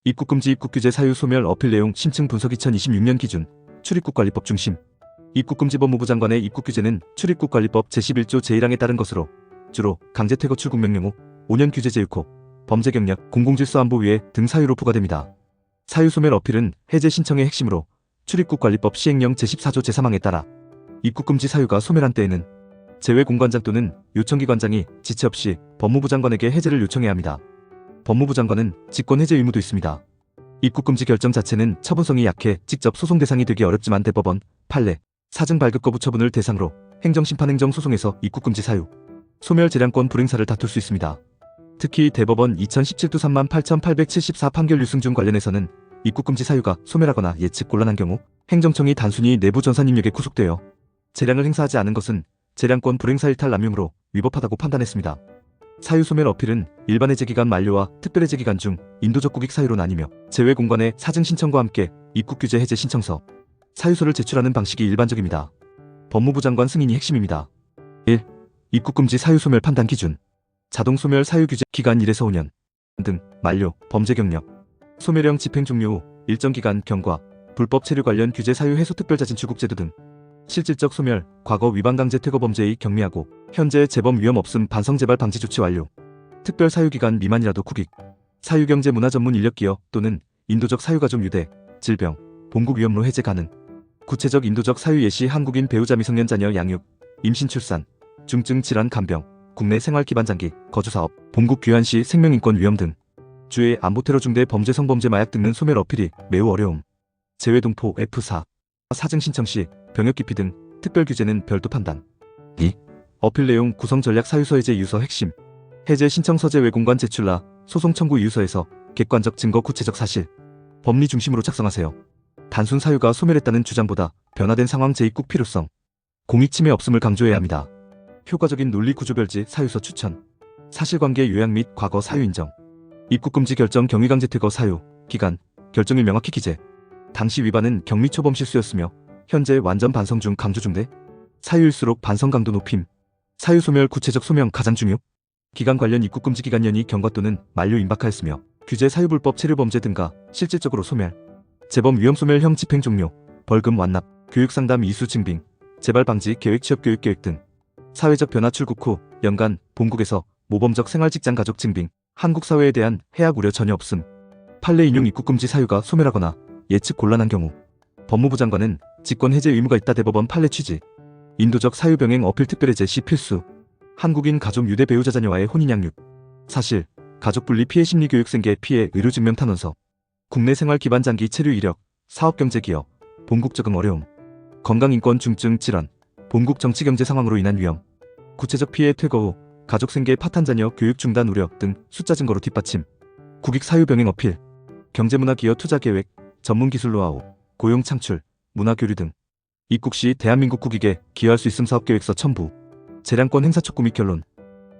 입국금지 입국규제 사유 소멸 어필 내용 심층 분석 2026년 기준 출입국관리법 중심 입국금지 법무부 장관의 입국규제는 출입국관리법 제11조 제1항에 따른 것으로 주로 강제퇴거 출국 명령 후 5년 규제 제육 후 범죄 경력, 공공질서 안보 위해 등 사유로 부과됩니다. 사유 소멸 어필은 해제 신청의 핵심으로 출입국관리법 시행령 제14조 제3항에 따라 입국금지 사유가 소멸한 때에는 제외공관장 또는 요청기관장이 지체 없이 법무부 장관에게 해제를 요청해야 합니다. 법무부 장관은 직권 해제 의무도 있습니다. 입국금지 결정 자체는 처분성이 약해 직접 소송 대상이 되기 어렵지만 대법원, 판례, 사증 발급 거부 처분을 대상으로 행정심판 행정소송에서 입국금지 사유, 소멸 재량권 불행사를 다툴 수 있습니다. 특히 대법원 2017도 38,874 판결 유승 중 관련해서는 입국금지 사유가 소멸하거나 예측 곤란한 경우 행정청이 단순히 내부 전산 입력에 구속되어 재량을 행사하지 않은 것은 재량권 불행사 일탈 남용으로 위법하다고 판단했습니다. 사유 소멸 어필은 일반 해제 기간 만료와 특별 해제 기간 중 인도적 국익 사유로 나뉘며 제외공관의 사증 신청과 함께 입국규제 해제 신청서, 사유서를 제출하는 방식이 일반적입니다. 법무부 장관 승인이 핵심입니다. 1. 입국금지 사유 소멸 판단 기준 자동 소멸 사유 규제 기간 1에서 5년 등 만료, 범죄 경력, 소멸형 집행 종료 후 일정 기간 경과, 불법 체류 관련 규제 사유 해소 특별자진 출국제도 등 실질적 소멸, 과거 위반 강제 퇴거 범죄의 경미하고 현재 재범 위험 없음 반성 재발 방지 조치 완료, 특별 사유 기간 미만이라도 국익, 사유 경제 문화 전문 인력 기여 또는 인도적 사유 가족 유대, 질병, 본국 위험로 해제 가능, 구체적 인도적 사유 예시 한국인 배우자 미성년 자녀 양육, 임신 출산, 중증 질환 간병, 국내 생활 기반 장기, 거주 사업, 본국 귀환 시 생명인권 위험 등 주의 안보 테러 중대 범죄 성범죄 마약 등은 소멸 어필이 매우 어려움. 제외동포 F4 사증 신청 시 병역 기피 등 특별 규제는 별도 판단. 2. 어필 내용 구성 전략 사유서 해제 이유서 핵심 해제 신청서 제외공관 제출라 소송 청구 이유서에서 객관적 증거 구체적 사실 법리 중심으로 작성하세요. 단순 사유가 소멸했다는 주장보다 변화된 상황 재입국 필요성, 공익 침해 없음을 강조해야 합니다. 효과적인 논리 구조별지 사유서 추천, 사실관계 요약 및 과거 사유 인정, 입국금지 결정 경위강제 퇴거 사유, 기간, 결정일 명확히 기재, 당시 위반은 경미 초범 실수였으며 현재 완전 반성 중 강조 중대, 사유일수록 반성 강도 높임, 사유 소멸 구체적 소명 가장 중요, 기간 관련 입국금지 기간 연이 경과 또는 만료 임박하였으며 규제 사유 불법 체류 범죄 등과 실질적으로 소멸, 재범 위험 소멸형 집행 종료, 벌금 완납, 교육상담 이수 증빙, 재발 방지 계획 취업 교육 계획 등 사회적 변화 출국 후 연간 본국에서 모범적 생활 직장 가족 증빙, 한국 사회에 대한 해악 우려 전혀 없음, 판례 인용 입국금지 사유가 소멸하거나 예측 곤란한 경우 법무부 장관은 직권 해제 의무가 있다. 대법원 판례 취지, 인도적 사유 병행 어필 특별해제 시 필수, 한국인 가족 유대 배우자 자녀와의 혼인 양육, 사실, 가족 분리 피해 심리 교육 생계 피해 의료 증명 탄원서, 국내 생활 기반 장기 체류 이력, 사업 경제 기여, 본국 적응 어려움, 건강인권 중증 질환, 본국 정치 경제 상황으로 인한 위험, 구체적 피해 퇴거 후 가족 생계 파탄 자녀 교육 중단 우려 등 숫자 증거로 뒷받침, 국익 사유 병행 어필, 경제문화 기여 투자 계획, 전문 기술 노하우, 고용 창출, 문화 교류 등 입국 시 대한민국 국익에 기여할 수 있음 사업 계획서 첨부, 재량권 행사 촉구 및 결론,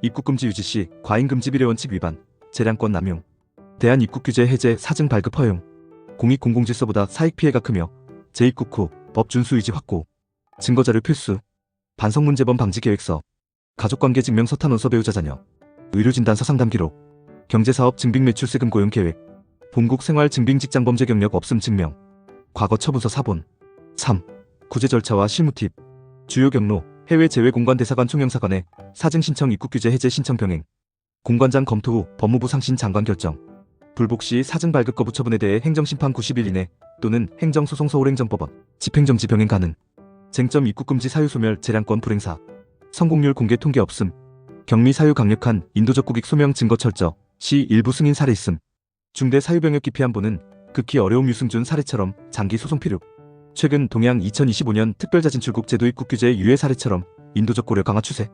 입국금지 유지 시 과잉금지 비례 원칙 위반, 재량권 남용, 대한 입국 규제 해제 사증 발급 허용, 공익 공공질서보다 사익 피해가 크며 재입국 후 법 준수 의지 확고, 증거자료 필수, 반성문제범 방지 계획서, 가족관계 증명서 탄원서 배우자 자녀, 의료진단서 상담 기록, 경제사업 증빙 매출 세금 고용 계획, 본국 생활 증빙 직장 범죄 경력 없음 증명, 과거 처분서 사본. 3. 구제 절차와 실무 팁, 주요 경로, 해외 제외공관 대사관 총영사관의 사증 신청 입국 규제 해제 신청 병행, 공관장 검토 후 법무부 상신 장관 결정, 불복 시 사증 발급 거부 처분에 대해 행정심판 90일 이내 또는 행정소송 서울행정법원, 집행정지 병행 가능, 쟁점 입국금지 사유 소멸 재량권 불행사, 성공률 공개 통계 없음, 경미 사유 강력한 인도적 국익 소명 증거 철저 시 일부 승인 사례 있음, 중대 사유 병역 기피 안보는 극히 어려움 유승준 사례처럼 장기 소송 필요, 최근 동양 2025년 특별자진 출국 제도 입국 규제 유예 사례처럼 인도적 고려 강화 추세,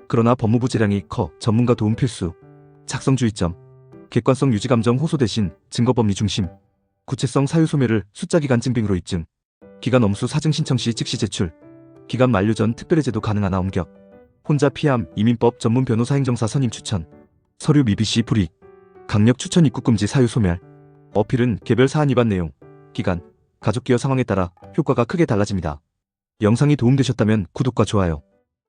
그러나 법무부 재량이 커 전문가 도움 필수, 작성주의점, 객관성 유지 감정 호소 대신 증거법리 중심, 구체성 사유 소멸을 숫자 기간 증빙으로 입증, 기간 엄수 사증 신청 시 즉시 제출, 기간 만료 전 특별해제도 가능하나 엄격, 혼자 피함 이민법 전문 변호사 행정사 선임 추천, 서류 미비 시 불이익, 강력 추천 입국금지 사유 소멸, 어필은 개별 사안 위반 내용, 기간, 가족 기여 상황에 따라 효과가 크게 달라집니다. 영상이 도움되셨다면 구독과 좋아요.